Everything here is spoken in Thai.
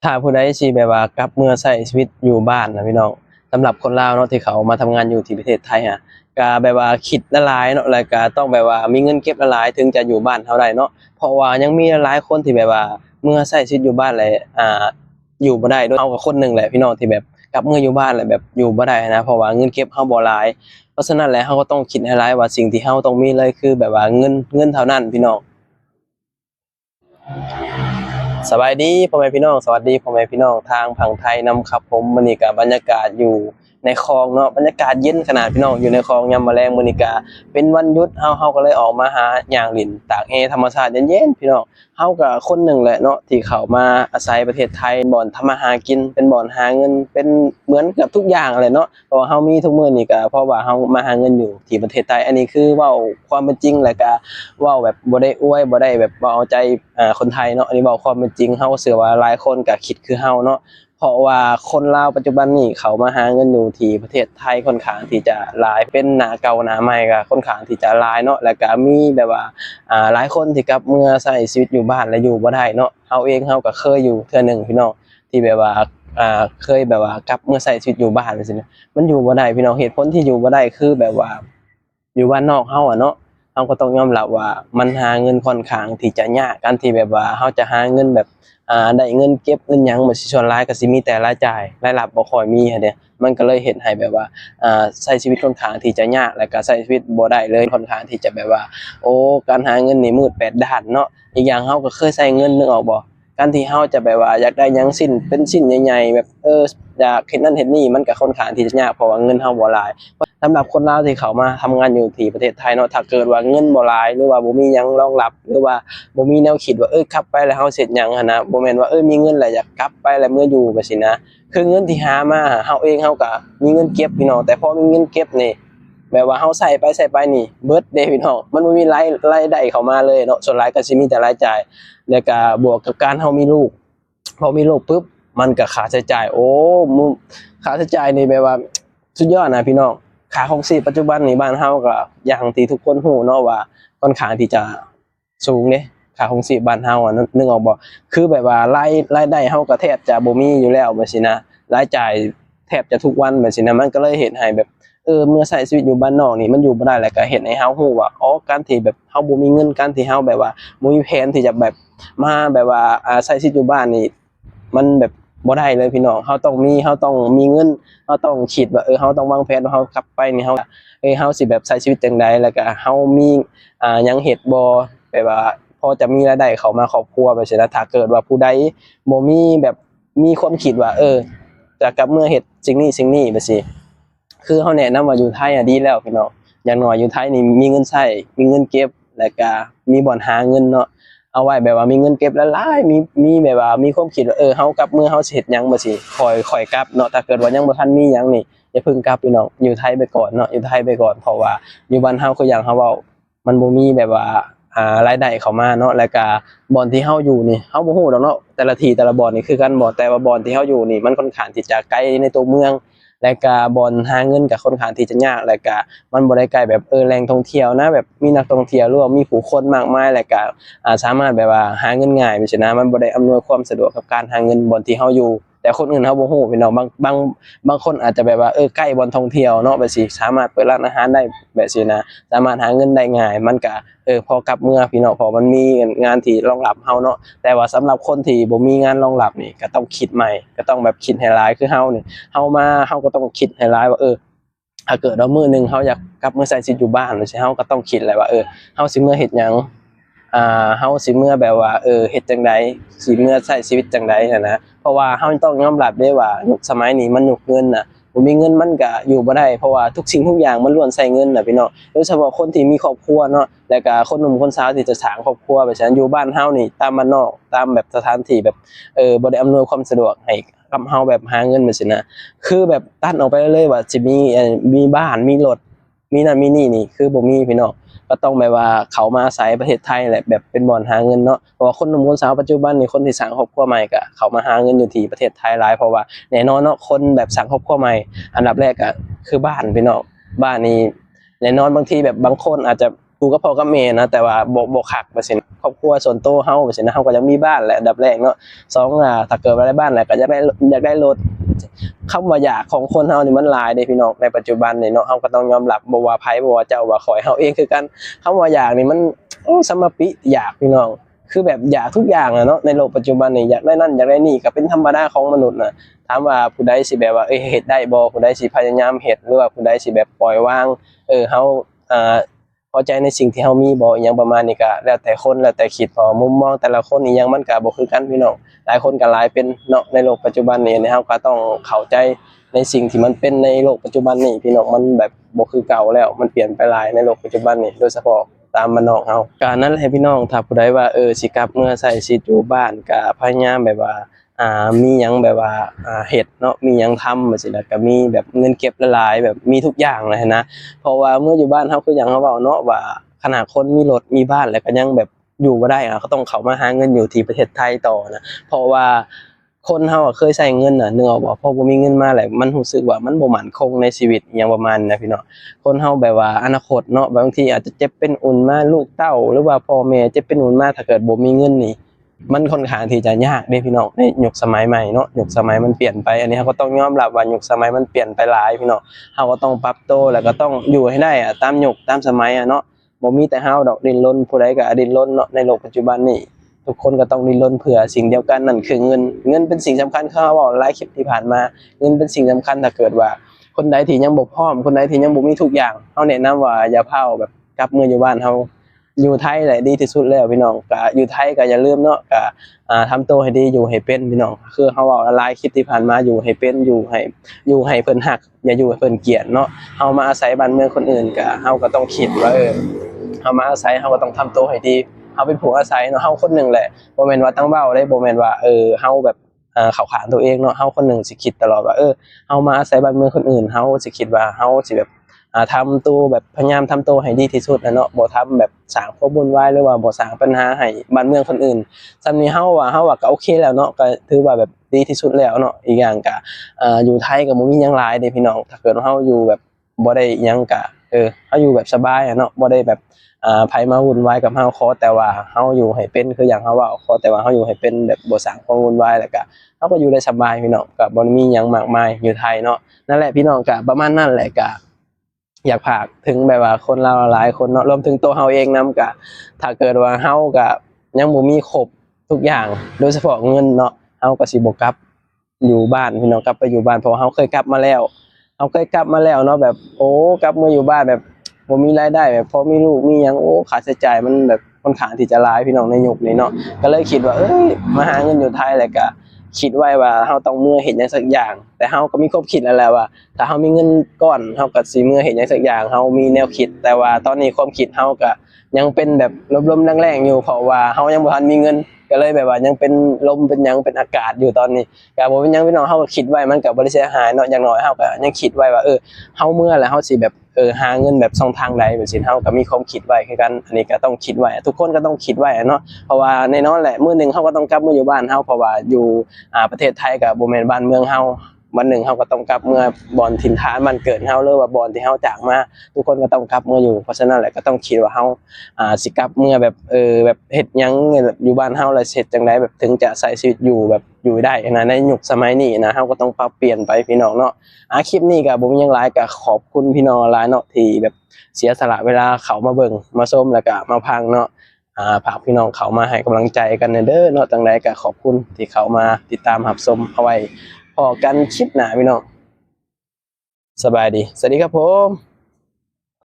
ถ้าผู้ใดสิแบบว่ากลับเมื่อใช้ชีวิตอยู่บ้านนะพี่น้องสำหรับคนลาวเนาะที่เขามาทำงานอยู่ที่ประเทศไทยก็แบบว่าคิดละหลายเนาะแล้วก็ต้องแบบว่ามีเงินเก็บละหลายถึงจะอยู่บ้านเท่าใดเนาะเพราะว่ายังมีหลายคนที่แบบว่าเมื่อใช้ชีวิตอยู่บ้านเลยอยู่บ่ได้โดยเฮาก็คนหนึ่งแหละพี่น้องที่แบบกลับเมื่ออยู่บ้านแล้วแบบอยู่บ่ได้นะเพราะว่าเงินเก็บเฮาบ่หลายเพราะฉะนั้นแล้วเฮาก็ต้องคิดให้หลายว่าสิ่งที่เฮาต้องมีเลยคือแบบว่าเงินเท่านั้นพี่น้อง สบายดีพ่อแม่พี่น้องสวัสดีพ่อแม่พี่น้องทางฝั่งไทยนำครับผมมื้อนี้ก็บรรยากาศอยู่ในคลองเนาะบรรยากาศเย็นขนาดพี่น้องอยู่ในคลองยามมื้อแลงมื้อนี้ก็เป็นวันหยุดเฮาก็เลยออกมาหาหยังลิ้นตากแอร์ธรรมชาติเย็นๆพี่น้องเฮาก็คนหนึ่งแหละเนาะที่เข้ามาอาศัยประเทศไทยบ่อนทำมาหากินเป็นบ่อนหาเงินเป็นเหมือนกับทุกอย่างแหละเนาะเพราะว่าเฮามีทุกมื้อนี้ก็เพราะว่าเฮามาหาเงินอยู่ที่ประเทศไทยอันนี้คือเว้าความเป็นจริงแล้วก็เว้าแบบบ่ได้อวยบ่ได้แบบเว้าเอาใจคนไทยเนาะอันนี้เว้าความเป็นจริงเฮาเชื่อว่าหลายคนก็คิดคือเฮาเนาะ เพราะว่าคนลาวปัจจุบันนี้เขามาหาเงินอยู่ที่ประเทศไทยค่อนข้างที่จะหลายเป็นหน้าเก่าหน้าใหม่ก็ค่อนข้างที่จะหลายเนาะแล้วก็มีแบบว่าหลายคนที่กลับเมื่อใช้ชีวิตอยู่บ้านแล้วอยู่บ่ได้เนาะเฮาก็เคยอยู่เทื่อหนึ่งพี่น้องที่แบบว่าเคยแบบว่ากลับเมื่อใช้ชีวิตอยู่บ้านจังซี่นะมันอยู่บ่ได้พี่น้องเหตุผลที่อยู่บ่ได้คือแบบว่าอยู่บ้านนอกเฮาอะเนาะเราก็ต้องยอมรับว่ามันหาเงินค่อนข้างที่จะยากการที่แบบว่าเฮาจะหาเงินแบบ ได้เงินเก็บเงินหยังบ่สิส่วนหลายก็สิมีแต่รายจ่ายรายรับบ่ค่อยมีหั้นเด้มันก็เลยเฮ็ดให้แบบว่าใช้ชีวิตค่อนข้างที่จะยากแล้วก็ใช้ชีวิตบ่ได้เลยค่อนข้างที่จะแบบว่าโอ้การหาเงินนี่มืดแปดด้านเนาะอีกอย่างเฮาก็เคยใช้เงินนึกออกบ่การที่เฮาจะแบบว่าอยากได้หยังชิ้นเป็นชิ้นใหญ่ๆแบบอยากเฮ็ดนั่นเฮ็ดนี่มันก็ค่อนข้างที่จะยากเพราะว่าเงินเฮาบ่หลาย สำหรับคนลาวที่เขามาทำงานอยู่ที่ประเทศไทยเนาะถ้าเกิดว่าเงินบ่หลายหรือว่าบ่มีหยังรองรับหรือว่าบ่มีแนวคิดว่ากลับไปแล้วเฮาสิเฮ็ดหยังหั้นนะบ่แม่นว่ามีเงินแล้วอยากกลับไปแล้วเมื่ออยู่แบบซี้นะคือเงินที่หามาเฮาเองเฮาก็มีเงินเก็บพี่น้องแต่พอมีเงินเก็บนี่แบบว่าเฮาใช้ไปนี่เบิดเดะพี่น้องมันบ่มีรายได้เข้ามาเลยเนาะส่วนหลายก็สิมีแต่รายจ่ายแล้วก็บวกกับการเฮามีลูกพอมีลูกปุ๊บมันก็ค่าใช้จ่ายโอ้มึค่าใช้จ่ายนี่แบบว่าสุดยอดนะพี่น้อง ค่าครองชีพปัจจุบันนี้บ้านเฮาก็อย่างที่ทุกคนรู้เนาะว่าค่อนข้างที่จะสูงเด้ค่าครองชีพบ้านเฮานึกออกบ่คือแบบว่ารายได้เฮาก็แทบจะบ่มีอยู่แล้วแบบซี้นะรายจ่ายแทบจะทุกวันแบบซี้นะมันก็เลยเฮ็ดให้แบบเมื่อใช้ชีวิตอยู่บ้านนอกนี่มันอยู่บ่ได้แล้วก็เฮ็ดให้เฮารู้ว่าอ๋อการที่แบบเฮาบ่มีเงินการที่เฮาแบบว่าบ่มีแผนที่จะแบบมาแบบว่าใช้ชีวิตอยู่บ้านนี่มันแบบบ่ได้เลยพี่น้องเฮาต้องมีเงิน เราต้องคิดว่าเราต้องวางแผนว่าเรากลับไปนี่เราเราสิแบบใช้ชีวิตจั่งใดแล้วก็เรามีหยังเฮ็ดบ่แบบว่าพอจะมีรายได้เข้ามาครอบครัวไปซี้นะถ้าเกิดว่าผู้ใดบ่มีแบบมีความคิดว่าจะกลับเมือเฮ็ดสิ่งนี้ไปซี้คือเราแนะนำว่าอยู่ไทยดีแล้วพี่น้องอย่างน้อยอยู่ไทยนี่มีเงินใช้มีเงินเก็บแล้วก็มีบ่อนหาเงินเนาะเอาไว้แบบว่ามีเงินเก็บหลายๆมีแบบว่ามีความคิดว่าเรากลับเมือเราสิเฮ็ดหยังบ่ซี้ค่อยกลับเนาะถ้าเกิดว่ายังบ่ทันมีหยังนี่อย่าเพิ่งกลับพี่น้องอยู่ไทยไปก่อนเนาะอยู่ไทยไปก่อนเพราะว่าอยู่บ้านเฮาคืออย่างเราเว้ามันบ่มีแบบว่ารายได้เข้ามาเนาะแล้วก็บ่อนที่เฮาอยู่นี่เฮาบ่ฮู้ดอกเนาะแต่ละที่แต่ละบ่อนนี่คือกันบ่แต่ว่าบ่อนที่เฮาอยู่นี่มันค่อนข้างที่จะไกลในตัวเมืองแล้วก็บ่อนหาเงินก็ค่อนข้างที่จะยากแล้วก็มันบ่ได้ใกล้แบบแหล่งท่องเที่ยวนะแบบมีนักท่องเที่ยวหรือว่ามีผู้คนมากมายแล้วก็สามารถแบบว่าหาเงินง่ายไปซี้นะมันบ่ได้อำนวยความสะดวกกับการหาเงินบ่อนที่เฮาอยู่แต่คนอื่นเขาบ่ฮู้พี่น้องบางคนอาจจะแบบว่าใกล้บ่อนท่องเที่ยวเนาะแบบสิสามารถเปิดร้านอาหารได้แบบสินะสามารถหาเงินได้ง่ายมันก็พอกลับเมืองพี่น้องเพราะมันมีงานที่รองรับเฮาเนาะแต่ว่าสำหรับคนที่บ่มีงานรองรับนี่ก็ต้องคิดใหม่ก็ต้องแบบคิดให้หลายคือเฮานี่เฮามาเฮาก็ต้องคิดให้หลายว่าถ้าเกิดว่ามื้อหนึงเฮาอยากกลับมาใช้ชีวิตอยู่บ้านจั่งซี้เฮาก็ต้องคิดแหละว่าเฮาสิเมื่อเฮ็ดหยังเฮาสิเมื่อแบบว่าเฮ็ดจั่งใดสิเมื่อใช้ชีวิตจั่งใดหั้นนะ เพราะว่าเราต้องยอมรับได้ว่ายุคสมัยนี้มันยุคเงินน่ะบ่มีเงินมันก็อยู่บ่ได้เพราะว่าทุกสิ่งทุกอย่างมันล้วนใช้เงินน่ะพี่น้องโดยเฉพาะคนที่มีครอบครัวเนาะแล้วก็คนหนุ่มคนสาวที่จะสร้างครอบครัวแบบฉะนั้นอยู่บ้านเฮานี่ตามบ้านนอกตามแบบสถานที่แบบบ่ได้อำนวยความสะดวกให้กับเฮาแบบหาเงินจังซี่นะคือแบบตัดออกไปเลยว่าสิมีบ้านมีรถมีนั่นมีนี่คือบ่มีพี่น้อง ก็ต้องแบบว่าเขามาอาศัยประเทศไทยแหละแบบเป็นบ่อนหาเงินเนาะเพราะว่าคนหนุ่มคนสาวปัจจุบันนี่คนที่สร้างครอบครัวใหม่ก็เขามาหาเงินอยู่ที่ประเทศไทยหลายเพราะว่าแน่นอนเนาะคนแบบสร้างครอบครัวใหม่อันดับแรกก็คือบ้านพี่น้องบ้านนี่แน่นอนบางทีแบบบางคนอาจจะ อยู่กับพ่อกับแม่นะแต่ว่าบ่คักว่าซั่นครอบครัวส่วนตัวเฮาว่าซั่นนะเฮาก็จะมีบ้านแหละอันดับแรกเนาะสองถ้าเกิดว่าได้บ้านแล้วก็อยากได้รถคำว่าอยากของคนเฮานี่มันหลายเด้พี่น้องในปัจจุบันนี่เนาะเฮาก็ต้องยอมรับบ่ว่าไผบ่ว่าเจ้าว่าข่อยเฮาเองคือกันคำว่าอยากนี่มันสมปิอยากพี่น้องคือแบบอยากทุกอย่างอะเนาะในโลกปัจจุบันนี่อยากได้นั่นอยากได้นี่ก็เป็นธรรมดาของมนุษย์น่ะถามว่าผู้ใดสิแบบว่าเฮ็ดได้บ่ผู้ใดสิพยายามเฮ็ดหรือว่าผู้ใดสิแบบปล่อยวางเฮาอ่าพอใจในสิ่งที่เฮามีบ่อิหยังประมาณนี้ก็แล้วแต่คนแล้วแต่คิดเพราะมุมมองแต่ละคนอีหยังมันก็บ่คือกันพี่น้องหลายคนก็หลายเป็นเนาะในโลกปัจจุบันนี้เฮาก็ต้องเข้าใจในสิ่งที่มันเป็นในโลกปัจจุบันนี้พี่น้องมันแบบบ่คือเก่าแล้วมันเปลี่ยนไปหลายในโลกปัจจุบันนี้โดยเฉพาะตามบ้านนอกเฮาก็นั่นแหละพี่น้องถ้าผู้ใดว่าสิกลับเมื่อใช้ชีวิตอยู่บ้านก็พยายามแบบว่ามีหยังแบบว่าเฮ็ดเนาะมีหยังทำจังซี่แล้วก็มีแบบเงินเก็บหลายๆแบบมีทุกอย่างเลยนะเพราะว่าเมื่ออยู่บ้านเฮาคือหยังเฮาเว้าเนาะว่าขนาดคนมีรถมีบ้านแล้วก็ยังแบบอยู่บ่ได้ก็ต้องเข้ามาหาเงินอยู่ที่ประเทศไทยต่อนะเพราะว่าคนเฮาเคยใช้เงินน่ะนึกออกบ่พอบ่มีเงินมาแล้วมันรู้สึกว่ามันบ่มั่นคงในชีวิตอิหยังประมาณนี้นะพี่น้องคนเฮาแบบว่าอนาคตเนาะบางทีอาจจะเจ็บเป็นอุ่นมาลูกเต้าหรือว่าพ่อแม่เจ็บเป็นอุ่นมาถ้าเกิดบ่มีเงินนี่มันค่อนข้างที่จะยากเด้พี่น้องในยุคสมัยใหม่เนาะยุคสมัยมันเปลี่ยนไปอันนี้เราก็ต้องยอมรับว่ายุคสมัยมันเปลี่ยนไปหลายพี่น้องเราก็ต้องปรับตัวแล้วก็ต้องอยู่ให้ได้ตามยุคตามสมัยเนาะบ่มีแต่เราดอกดิ้นรนผู้ใดก็ดิ้นรนเนาะในโลกปัจจุบันนี้ทุกคนก็ต้องดิ้นรนเพื่อสิ่งเดียวกันนั่นคือเงินเงินเป็นสิ่งสำคัญเขาเว้าหลายคลิปที่ผ่านมาเงินเป็นสิ่งสำคัญถ้าเกิดว่าคนใดที่ยังบ่พร้อมคนใดที่ยังบ่มีทุกอย่างเฮาแนะนำว่าอย่าพาแบบกลับเมืองอยู่บ้านเฮาอยู่ไทยแหละดีที่สุดแล้วพี่น้องก็อยู่ไทยก็อย่าลืมเนาะก็ทำตัวให้ดีอยู่ให้เป็นพี่น้องคือเฮาเว้าหลายคลิปที่ผ่านมาอยู่ให้เป็นอยู่ให้เพิ่นฮักอย่าอยู่ให้เพิ่นเกลียดเนาะเฮามาอาศัยบ้านเมืองคนอื่นก็เฮาก็ต้องคิดว่าเฮามาอาศัยเฮาก็ต้องทำตัวให้ดีเฮาเป็นผู้อาศัยเนาะเฮาคนหนึงแหละบ่แม่นว่าตั้งเว้าได้บ่แม่นว่าเฮาแบบเข้าข้างตัวเองเนาะเฮาคนหนึงสิคิดตลอดว่าเฮามาอาศัยบ้านเมืองคนอื่นเฮาสิคิดว่าเฮาสิแบบทำตัวแบบพยายามทำตัวให้ดีที่สุดเนาะบ่ทำแบบสร้างความวุ่นวายหรือว่าบ่สร้างปัญหาให้บ้านเมืองคนอื่นส่ำนี้เฮาว่าก็โอเคแล้วเนาะก็ถือว่าแบบดีที่สุดแล้วเนาะอีกอย่างก็อยู่ไทยก็บ่มีหยังหลายเด้พี่น้องถ้าเกิดว่าเฮาอยู่แบบบ่ได้หยังก็เฮาอยู่แบบสบายเนาะบ่ได้แบบไผมาวุ่นวายกับเฮาขอแต่ว่าเฮาอยู่ให้เป็นคือหยังเฮาเว้าขอแต่ว่าเฮาอยู่ให้เป็นแบบบ่สร้างความวุ่นวายแล้วก็เฮาก็อยู่ได้สบายพี่น้องก็บ่ได้มีหยังมากมายอยู่ไทยเนาะนั่นแหละพี่น้องก็ประมาณนั้นแหละก็อยากฝากถึงแบบว่าคนลาวหลายคนเนาะรวมถึงตัวเฮาเองนำก็ถ้าเกิดว่าเฮาก็ยังบ่มีครบทุกอย่างโดยเฉพาะเงินเนาะเฮาก็สิบ่กลับอยู่บ้านพี่น้องกลับไปอยู่บ้านเพราะเฮาเคยกลับมาแล้วเนาะแบบกลับมาอยู่บ้านแบบบ่มีรายได้แบบพอมีลูกมีหยังค่าใช้จ่ายมันแบบค่อนข้างที่จะหลายพี่น้องในยุคนี้เนาะก็เลยคิดว่ามาหาเงินอยู่ไทยแล้วก็คิดไว้ว่าเฮาต้องเฮ็ดหยังสักอย่างแต่เฮาก็มีความคิดแล้วแหละว่าถ้าเฮามีเงินก้อนเฮาก็สิเฮ็ดหยังสักอย่างเฮามีแนวคิดแต่ว่าตอนนี้ความคิดเฮาก็ยังเป็นแบบลมๆแรงๆอยู่เพราะว่าเฮายังบ่ทันมีเงินก็เลยแบบว่ายังเป็นลมเป็นหยังเป็นอากาศอยู่ตอนนี้ก็บ่เป็นหยังพี่น้องเฮาก็คิดไว้มันก็บ่ได้เสียหายเนาะอย่างน้อยเฮาก็ยังคิดไว้ว่าเฮาเมื่อแล้วเฮาสิแบบหาเงินแบบช่องทางใดแบบสิเฮาก็มีความคิดไว้คือกันอันนี้ก็ต้องคิดไว้ทุกคนก็ต้องคิดไว้เนาะเพราะว่าแน่นอนแหละมื้อหนึงเฮาก็ต้องกลับมาอยู่บ้านเฮาเพราะว่าอยู่ประเทศไทยก็บ่แม่นบ้านเมืองเฮาวันหนึ่งเฮาก็ต้องกลับเมื่อบ่อนถิ่นฐานบ้านเกิดเฮาหรือว่าบ่อนที่เฮาจากมาทุกคนก็ต้องกลับเมื่ออยู่เพราะฉะนั้นแหละก็ต้องคิดว่าเฮาสิกลับเมื่อแบบแบบเฮ็ดหยังแบบอยู่บ้านเฮาแล้วเฮ็ดจังได๋แบบถึงจะใช้ชีวิตอยู่แบบอยู่ได้นะในยุคสมัยนี้นะเฮาก็ต้องปรับเปลี่ยนไปพี่น้องเนาะคลิปนี้ก็บ่มีหยังหลายก็ขอบคุณพี่น้องหลายเนาะที่แบบเสียสละเวลาเข้ามาเบิ่งมาชมแล้วก็มาฟังเนาะฝากพี่น้องเข้ามาให้กำลังใจกันเด้อเนาะจังไดก็ขอบคุณที่เข้ามาติดตามรับชมเอาไว้พอกันคลิปหน้าพี่น้องสบายดีสวัสดีครับผม